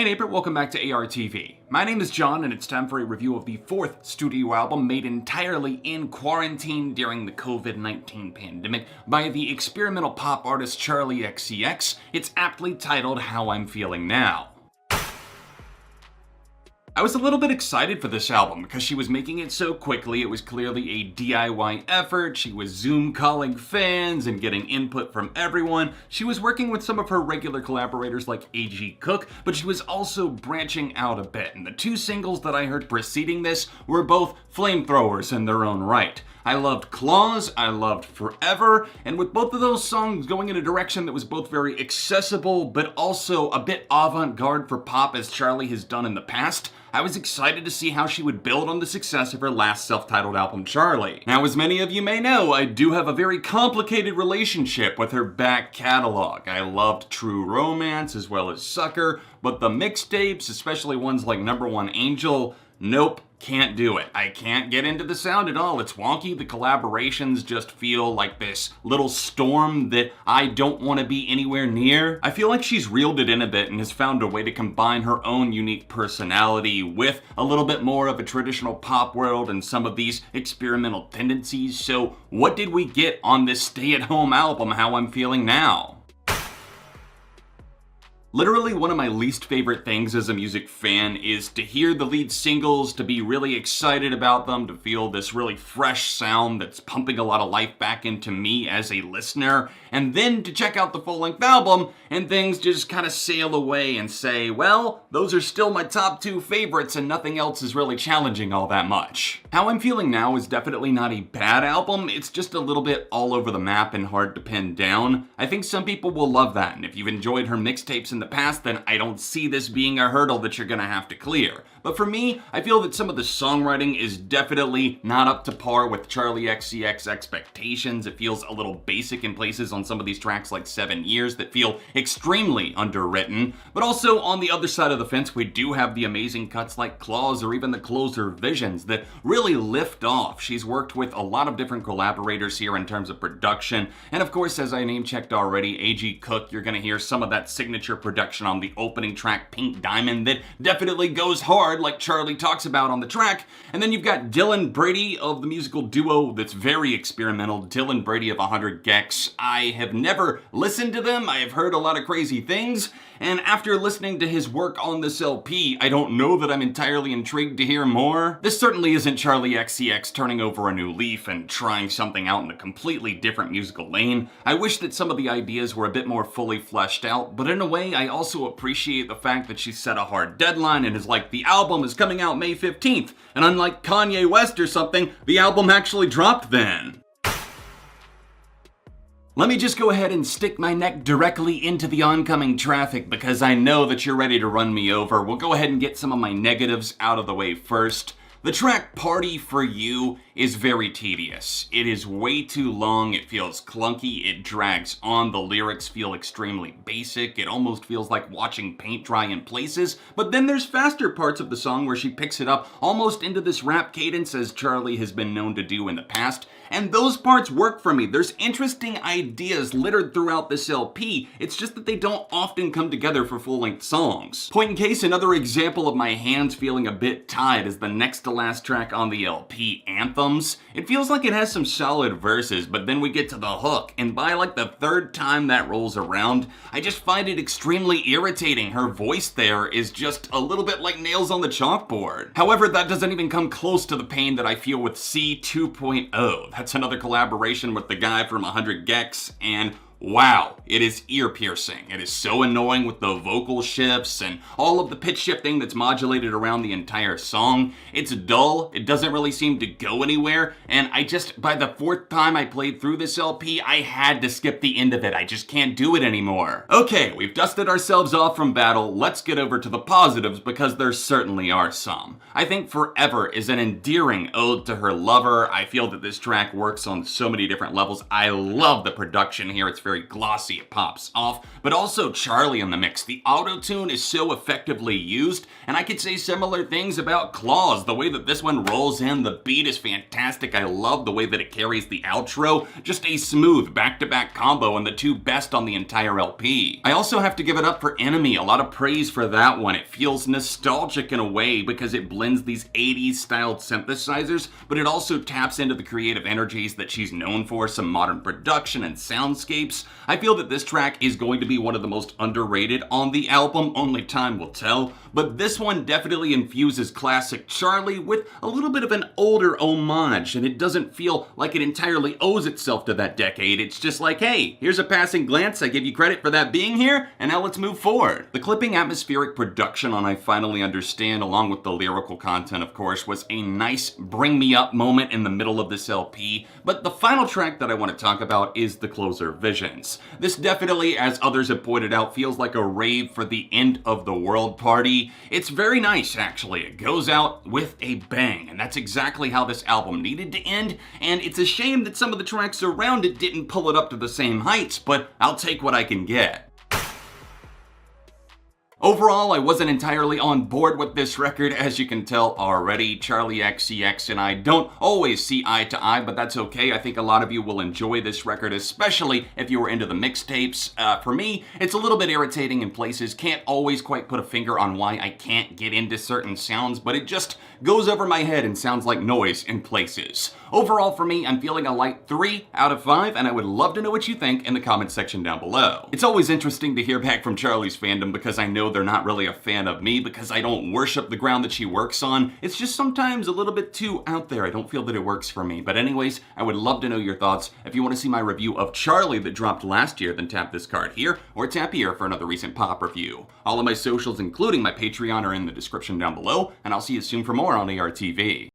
Hey neighbor, welcome back to ARTV. My name is John and it's time for a review of the fourth studio album made entirely in quarantine during the COVID-19 pandemic by the experimental pop artist Charli XCX. It's aptly titled How I'm Feeling Now. I was a little bit excited for this album because she was making it so quickly. It was clearly a DIY effort. She was Zoom calling fans and getting input from everyone. She was working with some of her regular collaborators like A.G. Cook, but she was also branching out a bit. And the two singles that I heard preceding this were both flamethrowers in their own right. I loved Claws, I loved Forever, and with both of those songs going in a direction that was both very accessible but also a bit avant-garde for pop as Charli has done in the past, I was excited to see how she would build on the success of her last self-titled album, Charli. Now, as many of you may know, I do have a very complicated relationship with her back catalog. I loved True Romance as well as Sucker, but the mixtapes, especially ones like Number One Angel, nope. Can't do it. I can't get into the sound at all. It's wonky. The collaborations just feel like this little storm that I don't want to be anywhere near. I feel like she's reeled it in a bit and has found a way to combine her own unique personality with a little bit more of a traditional pop world and some of these experimental tendencies. So what did we get on this stay-at-home album, How I'm Feeling Now? Literally one of my least favorite things as a music fan is to hear the lead singles, to be really excited about them, to feel this really fresh sound that's pumping a lot of life back into me as a listener, and then to check out the full-length album and things just kind of sail away and say, well, those are still my top two favorites and nothing else is really challenging all that much. How I'm Feeling Now is definitely not a bad album, it's just a little bit all over the map and hard to pin down. I think some people will love that, and if you've enjoyed her mixtapes in the past, then I don't see this being a hurdle that you're gonna have to clear. But for me, I feel that some of the songwriting is definitely not up to par with Charli XCX expectations. It feels a little basic in places on some of these tracks like 7 Years that feel extremely underwritten. But also on the other side of the fence, we do have the amazing cuts like Claws or even the closer Visions that really lift off. She's worked with a lot of different collaborators here in terms of production. And of course, as I name-checked already, A.G. Cook, you're gonna hear some of that signature production on the opening track, Pink Diamond, that definitely goes hard like Charli talks about on the track. And then you've got Dylan Brady of the musical duo that's very experimental, Dylan Brady of 100 gecs. I have never listened to them, I have heard a lot of crazy things, and after listening to his work on this LP, I don't know that I'm entirely intrigued to hear more. This certainly isn't Charli XCX turning over a new leaf and trying something out in a completely different musical lane. I wish that some of the ideas were a bit more fully fleshed out, but in a way, I also appreciate the fact that she set a hard deadline and is like, the album is coming out May 15th, and unlike Kanye West or something, the album actually dropped then. Let me just go ahead and stick my neck directly into the oncoming traffic because I know that you're ready to run me over. We'll go ahead and get some of my negatives out of the way first. The track Party For You is very tedious. It is way too long, it feels clunky, it drags on, the lyrics feel extremely basic, it almost feels like watching paint dry in places, but then there's faster parts of the song where she picks it up almost into this rap cadence as Charli has been known to do in the past, and those parts work for me. There's interesting ideas littered throughout this LP, it's just that they don't often come together for full-length songs. Point in case, another example of my hands feeling a bit tied is the next to last track on the LP, Anthems. It feels like it has some solid verses, but then we get to the hook, and by like the third time that rolls around, I just find it extremely irritating. Her voice there is just a little bit like nails on the chalkboard. However, that doesn't even come close to the pain that I feel with C 2.0. That's another collaboration with the guy from 100 gecs, and wow, it is ear-piercing. It is so annoying with the vocal shifts and all of the pitch shifting that's modulated around the entire song. It's dull, it doesn't really seem to go anywhere, and by the fourth time I played through this LP, I had to skip the end of it. I just can't do it anymore. Okay, we've dusted ourselves off from battle, let's get over to the positives because there certainly are some. I think Forever is an endearing ode to her lover. I feel that this track works on so many different levels. I love the production here, it's very glossy, it pops off, but also Charli in the mix. The auto-tune is so effectively used, and I could say similar things about Claws. The way that this one rolls in, the beat is fantastic. I love the way that it carries the outro. Just a smooth back-to-back combo and the two best on the entire LP. I also have to give it up for Enemy. A lot of praise for that one. It feels nostalgic in a way because it blends these 80s styled synthesizers, but it also taps into the creative energies that she's known for, some modern production and soundscapes. I feel that this track is going to be one of the most underrated on the album, only time will tell, but this one definitely infuses classic Charli with a little bit of an older homage, and it doesn't feel like it entirely owes itself to that decade. It's just like, hey, here's a passing glance, I give you credit for that being here, and now let's move forward. The clipping atmospheric production on I Finally Understand, along with the lyrical content, of course, was a nice bring me up moment in the middle of this LP, but the final track that I want to talk about is the closer, Visions. This definitely, as others have pointed out, feels like a rave for the end of the world party. It's very nice, actually. It goes out with a bang, and that's exactly how this album needed to end, and it's a shame that some of the tracks around it didn't pull it up to the same heights, but I'll take what I can get. Overall, I wasn't entirely on board with this record, as you can tell already. Charli XCX and I don't always see eye to eye, but that's okay. I think a lot of you will enjoy this record, especially if you were into the mixtapes. For me, it's a little bit irritating in places. Can't always quite put a finger on why I can't get into certain sounds, but it just goes over my head and sounds like noise in places. Overall, for me, I'm feeling a light 3 out of 5, and I would love to know what you think in the comment section down below. It's always interesting to hear back from Charli's fandom because I know they're not really a fan of me because I don't worship the ground that she works on. It's just sometimes a little bit too out there. I don't feel that it works for me. But anyways, I would love to know your thoughts. If you want to see my review of Charli that dropped last year, then tap this card here, or tap here for another recent pop review. All of my socials, including my Patreon, are in the description down below, and I'll see you soon for more on ARTV.